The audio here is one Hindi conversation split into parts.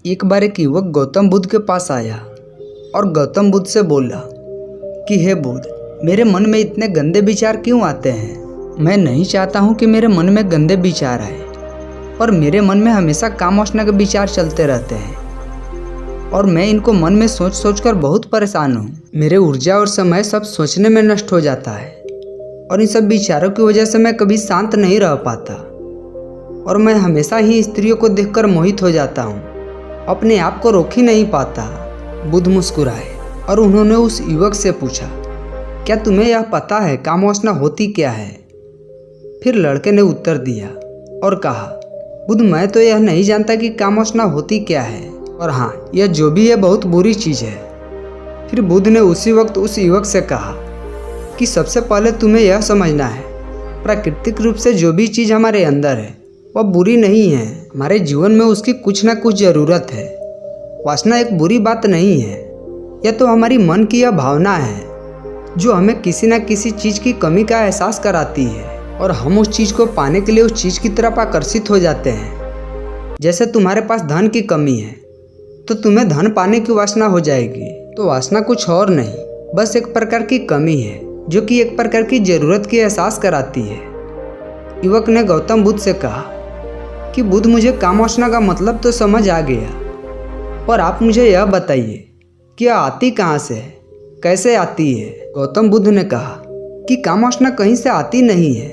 एक बार एक युवक गौतम बुद्ध के पास आया और गौतम बुद्ध से बोला कि हे बुद्ध, मेरे मन में इतने गंदे विचार क्यों आते हैं। मैं नहीं चाहता हूँ कि मेरे मन में गंदे विचार आए, पर मेरे मन में हमेशा काम वासना के विचार चलते रहते हैं और मैं इनको मन में सोच सोच कर बहुत परेशान हूँ। मेरे ऊर्जा और समय सब सोचने में नष्ट हो जाता है और इन सब विचारों की वजह से मैं कभी शांत नहीं रह पाता और मैं हमेशा ही स्त्रियों को देखकर मोहित हो जाता हूँ, अपने आप को रोक ही नहीं पाता। बुद्ध मुस्कुराए और उन्होंने उस युवक से पूछा, क्या तुम्हें यह पता है काम वासना होती क्या है? फिर लड़के ने उत्तर दिया और कहा, बुद्ध, मैं तो यह नहीं जानता कि काम वासना होती क्या है, और हाँ, यह जो भी है बहुत बुरी चीज़ है। फिर बुद्ध ने उसी वक्त उस युवक से कहा कि सबसे पहले तुम्हें यह समझना है, प्राकृतिक रूप से जो भी चीज़ हमारे अंदर है वह बुरी नहीं है। हमारे जीवन में उसकी कुछ ना कुछ ज़रूरत है। वासना एक बुरी बात नहीं है, यह तो हमारी मन की यह भावना है जो हमें किसी न किसी चीज़ की कमी का एहसास कराती है और हम उस चीज़ को पाने के लिए उस चीज़ की तरफ आकर्षित हो जाते हैं। जैसे तुम्हारे पास धन की कमी है तो तुम्हें धन पाने की वासना हो जाएगी। तो वासना कुछ और नहीं, बस एक प्रकार की कमी है जो कि एक प्रकार की ज़रूरत की एहसास कराती है। युवक ने गौतम बुद्ध से कहा कि बुद्ध, मुझे काम वासना का मतलब तो समझ आ गया, पर आप मुझे यह बताइए कि यह आती कहाँ से है, कैसे आती है? गौतम बुद्ध ने कहा कि काम वासना कहीं से आती नहीं है,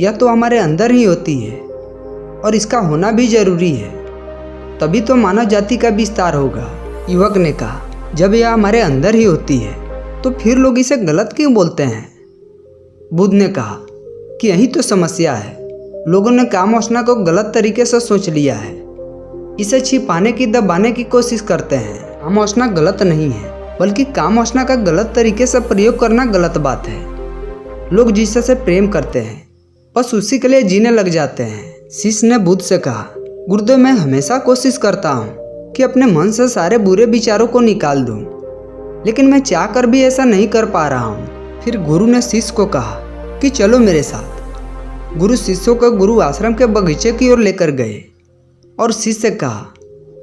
यह तो हमारे अंदर ही होती है और इसका होना भी जरूरी है, तभी तो मानव जाति का विस्तार होगा। युवक ने कहा, जब यह हमारे अंदर ही होती है तो फिर लोग इसे गलत क्यों बोलते हैं? बुद्ध ने कहा कि यही तो समस्या है, लोगों ने काम वासना को गलत तरीके से सोच लिया है, इसे छिपाने की दबाने की कोशिश करते हैं। काम वासना गलत नहीं है, बल्कि काम वासना का गलत तरीके से प्रयोग करना गलत बात है। लोग जिससे से प्रेम करते हैं बस उसी के लिए जीने लग जाते हैं। शिष्य ने बुद्ध से कहा, गुरुदेव, मैं हमेशा कोशिश करता हूँ कि अपने मन से सारे बुरे विचारों को निकाल दूँ, लेकिन मैं चाह कर भी ऐसा नहीं कर पा रहा हूँ। फिर गुरु ने शिष्य को कहा कि चलो मेरे साथ। गुरु शिष्यों को गुरु आश्रम के बगीचे की ओर लेकर गए और शिष्य से कहा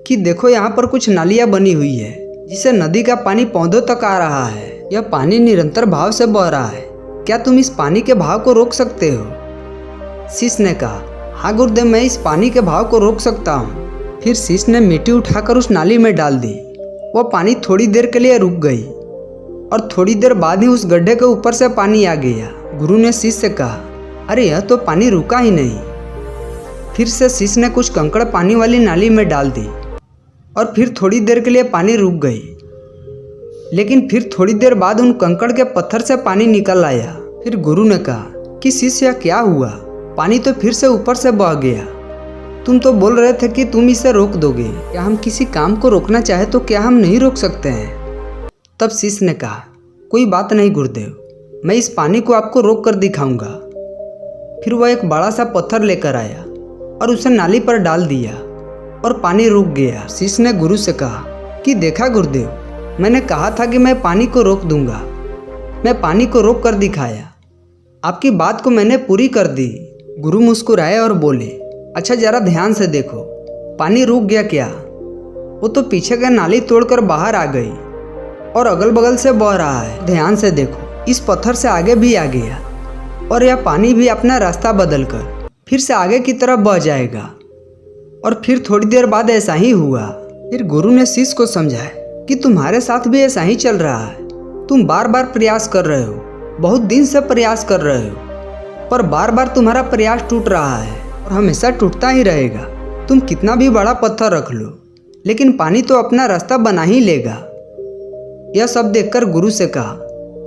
कि देखो, यहाँ पर कुछ नालियाँ बनी हुई है जिससे नदी का पानी पौधों तक आ रहा है। यह पानी निरंतर भाव से बह रहा है, क्या तुम इस पानी के भाव को रोक सकते हो? शिष्य ने कहा, हाँ गुरुदेव, मैं इस पानी के भाव को रोक सकता हूँ। फिर शिष्य ने मिट्टी उठाकर उस नाली में डाल दी। वह पानी थोड़ी देर के लिए रुक गई और थोड़ी देर बाद ही उस गड्ढे के ऊपर से पानी आ गया। गुरु ने शिष्य से कहा, अरे यह तो पानी रुका ही नहीं। फिर से शिष्य ने कुछ कंकड़ पानी वाली नाली में डाल दी और फिर थोड़ी देर के लिए पानी रुक गई, लेकिन फिर थोड़ी देर बाद उन कंकड़ के पत्थर से पानी निकल आया। फिर गुरु ने कहा कि शिष्य, यह क्या हुआ? पानी तो फिर से ऊपर से बह गया। तुम तो बोल रहे थे कि तुम इसे रोक दोगे। क्या हम किसी काम को रोकना चाहे तो क्या हम नहीं रोक सकते हैं? तब शिष्य ने कहा, कोई बात नहीं गुरुदेव, मैं इस पानी को आपको रोक कर दिखाऊंगा। फिर वह एक बड़ा सा पत्थर लेकर आया और उसे नाली पर डाल दिया और पानी रुक गया। शिष्य ने गुरु से कहा कि देखा गुरुदेव, मैंने कहा था कि मैं पानी को रोक दूंगा। मैं पानी को रोक कर दिखाया, आपकी बात को मैंने पूरी कर दी। गुरु मुस्कुराए और बोले, अच्छा जरा ध्यान से देखो, पानी रुक गया क्या? वो तो पीछे का नाली तोड़कर बाहर आ गई और अगल बगल से बह रहा है। ध्यान से देखो, इस पत्थर से आगे भी आ गया और यह पानी भी अपना रास्ता बदलकर फिर से आगे की तरफ बह जाएगा। और फिर थोड़ी देर बाद ऐसा ही हुआ। फिर गुरु ने शिष्य को समझाया कि तुम्हारे साथ भी ऐसा ही चल रहा है। तुम बार बार प्रयास कर रहे हो, बहुत दिन से प्रयास कर रहे हो, पर बार बार तुम्हारा प्रयास टूट रहा है और हमेशा टूटता ही रहेगा। तुम कितना भी बड़ा पत्थर रख लो, लेकिन पानी तो अपना रास्ता बना ही लेगा। यह सब देखकर गुरु से कहा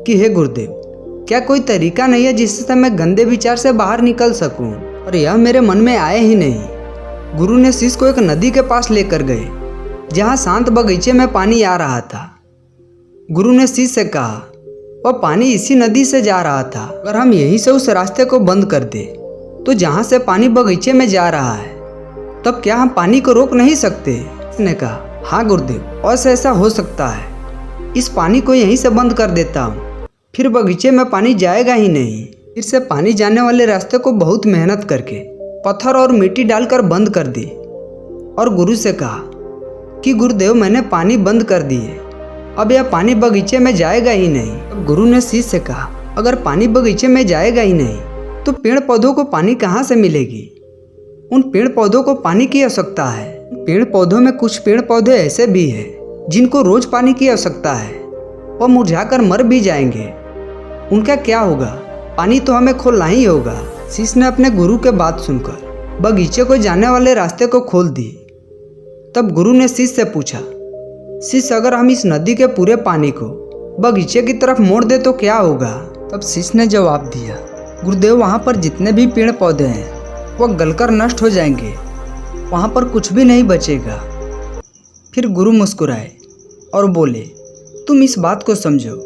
कि हे गुरुदेव, क्या कोई तरीका नहीं है जिससे मैं गंदे विचार से बाहर निकल सकूं? और यह मेरे मन में आए ही नहीं। गुरु ने शिष्य को एक नदी के पास लेकर गए जहां शांत बगीचे में पानी आ रहा था। गुरु ने शिष्य से कहा, वह पानी इसी नदी से जा रहा था। अगर हम यहीं से उस रास्ते को बंद कर दे तो जहां से पानी बगीचे में जा रहा है, तब क्या हम पानी को रोक नहीं सकते? उसने कहा, हाँ गुरुदेव, और ऐसा हो सकता है। इस पानी को यहीं से बंद कर देता हूँ, फिर बगीचे में पानी जाएगा ही नहीं। फिर से पानी जाने वाले रास्ते को बहुत मेहनत करके पत्थर और मिट्टी डालकर बंद कर दी और गुरु से कहा कि गुरुदेव मैंने पानी बंद कर दिए, अब यह पानी बगीचे में जाएगा ही नहीं। तब गुरु ने शिष्य से कहा, अगर पानी बगीचे में जाएगा ही नहीं तो पेड़ पौधों को पानी कहाँ से मिलेगी? उन पेड़ पौधों को पानी की आवश्यकता है। पेड़ पौधों में कुछ पेड़ पौधे ऐसे भी हैं जिनको रोज पानी की आवश्यकता है, वह मुरझाकर मर भी जाएंगे, उनका क्या होगा? पानी तो हमें खोलना ही होगा। शिष्य ने अपने गुरु के बात सुनकर बगीचे को जाने वाले रास्ते को खोल दी। तब गुरु ने शिष्य से पूछा, शिष्य अगर हम इस नदी के पूरे पानी को बगीचे की तरफ मोड़ दे तो क्या होगा? तब शिष्य ने जवाब दिया, गुरुदेव वहाँ पर जितने भी पेड़ पौधे हैं वह गलकर नष्ट हो जाएंगे, वहाँ पर कुछ भी नहीं बचेगा। फिर गुरु मुस्कुराए और बोले, तुम इस बात को समझो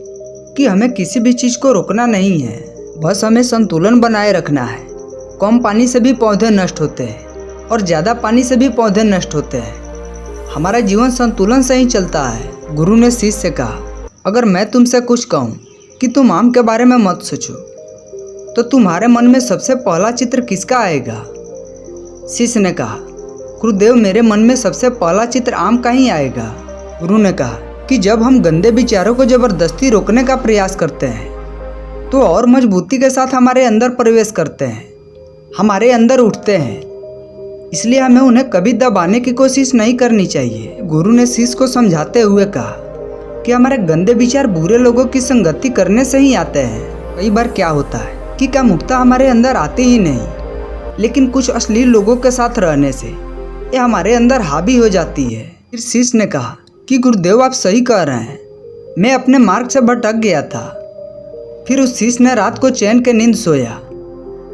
कि हमें किसी भी चीज़ को रोकना नहीं है, बस हमें संतुलन बनाए रखना है। कम पानी से भी पौधे नष्ट होते हैं और ज़्यादा पानी से भी पौधे नष्ट होते हैं। हमारा जीवन संतुलन से ही चलता है। गुरु ने शिष्य से कहा, अगर मैं तुमसे कुछ कहूँ कि तुम आम के बारे में मत सोचो तो तुम्हारे मन में सबसे पहला चित्र किसका आएगा? शिष्य ने कहा, गुरुदेव मेरे मन में सबसे पहला चित्र आम का ही आएगा। गुरु ने कहा कि जब हम गंदे विचारों को जबरदस्ती रोकने का प्रयास करते हैं तो और मजबूती के साथ हमारे अंदर प्रवेश करते हैं, हमारे अंदर उठते हैं, इसलिए हमें उन्हें कभी दबाने की कोशिश नहीं करनी चाहिए। गुरु ने शिष्य को समझाते हुए कहा कि हमारे गंदे विचार बुरे लोगों की संगति करने से ही आते हैं। कई बार क्या होता है कि कामुकता हमारे अंदर आती ही नहीं, लेकिन कुछ अश्लील लोगों के साथ रहने से यह हमारे अंदर हावी हो जाती है। फिर शिष्य ने कहा कि गुरुदेव आप सही कह रहे हैं, मैं अपने मार्ग से भटक गया था। फिर उस शिष्य ने रात को चैन के नींद सोया,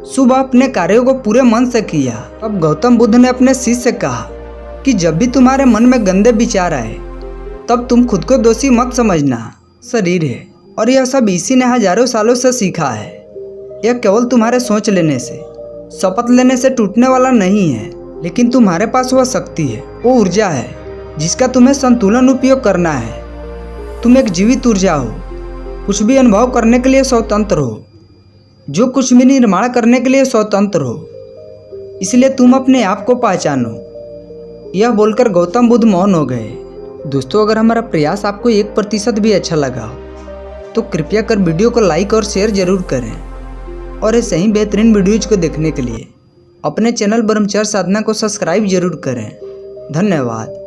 सुबह अपने कार्यों को पूरे मन से किया। अब गौतम बुद्ध ने अपने शिष्य से कहा कि जब भी तुम्हारे मन में गंदे विचार आए तब तुम खुद को दोषी मत समझना। शरीर है और यह सब इसी ने हजारों सालों से सीखा है। यह केवल तुम्हारे सोच लेने से, शपथ लेने से टूटने वाला नहीं है, लेकिन तुम्हारे पास वह शक्ति है, वो ऊर्जा है जिसका तुम्हें संतुलन उपयोग करना है। तुम एक जीवित ऊर्जा हो, कुछ भी अनुभव करने के लिए स्वतंत्र हो, जो कुछ भी निर्माण करने के लिए स्वतंत्र हो, इसलिए तुम अपने आप को पहचानो। यह बोलकर गौतम बुद्ध मौन हो गए। दोस्तों, अगर हमारा प्रयास आपको 1% भी अच्छा लगा हो तो कृपया कर वीडियो को लाइक और शेयर जरूर करें, और ऐसे ही बेहतरीन वीडियोज को देखने के लिए अपने चैनल ब्रह्मचर्य साधना को सब्सक्राइब जरूर करें। धन्यवाद।